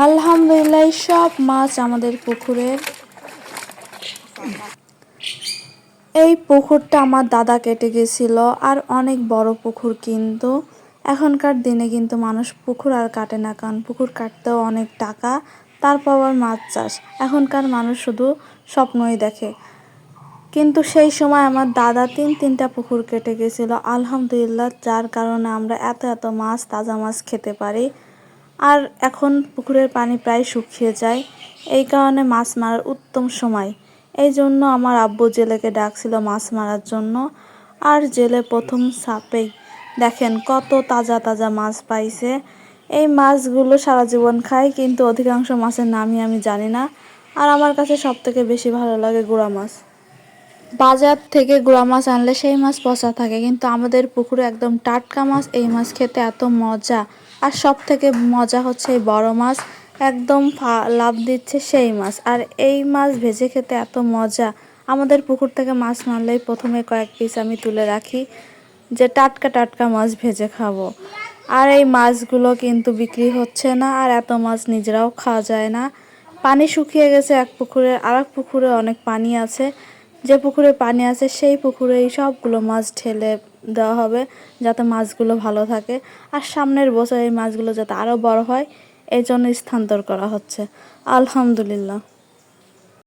আলহামদুলিল্লাহ সব মাছ আমাদের পুকুরের। এই পুকুরটা আমার দাদা কেটে গেছিল, আর অনেক বড় পুকুর, কিন্তু এখনকার দিনে কিন্তু মানুষ পুকুর আর কাটে না, কারণ পুকুর কাটতেও অনেক টাকা, তারপর আবার মাছ চাষ। এখনকার মানুষ শুধু স্বপ্নই দেখে, কিন্তু সেই সময় আমার দাদা তিনটা পুকুর কেটে গেছিল আলহামদুলিল্লাহ, যার কারণে আমরা এত এত মাছ, তাজা মাছ খেতে পারি। আর এখন পুকুরের পানি প্রায় শুকিয়ে যায়, এই কারণে মাছ মারার উত্তম সময়। এই জন্য আমার আব্বু জেলেকে ডাকছিল মাছ মারার জন্য। আর জেলে প্রথম সাপেই দেখেন কত তাজা তাজা মাছ পাইছে। এই মাছগুলো সারা জীবন খাই, কিন্তু অধিকাংশ মাছের নামই আমি জানি না। আর আমার কাছে সবথেকে বেশি ভালো লাগে গুড়া মাছ। বাজার থেকে গুড়া মাছ আনলে সেই মাছ পচা থাকে, কিন্তু আমাদের পুকুরে একদম টাটকা মাছ। এই মাছ খেতে এত মজা। আর সব থেকে মজা হচ্ছে এই বড় মাছ, একদম লাফ দিচ্ছে সেই মাছ। আর এই মাছ ভেজে খেতে এত মজা। আমাদের পুকুর থেকে মাছ মারলেই প্রথমে কয়েক পিস আমি তুলে রাখি, যে টাটকা টাটকা মাছ ভেজে খাবো। আর এই মাছগুলো কিন্তু বিক্রি হচ্ছে না, আর এত মাছ নিজেরাও খাওয়া যায় না। পানি শুকিয়ে গেছে এক পুকুরে, আর এক পুকুরে অনেক পানি আছে। যে পুকুরে পানি আছে সেই পুকুরে এই সবগুলো মাছ ঢেলে দেওয়া হবে, যাতে মাছগুলো ভালো থাকে। আর সামনের বছর এই মাছগুলো যাতে আরও বড় হয়, এই জন্য স্থানান্তর করা হচ্ছে। আলহামদুলিল্লাহ।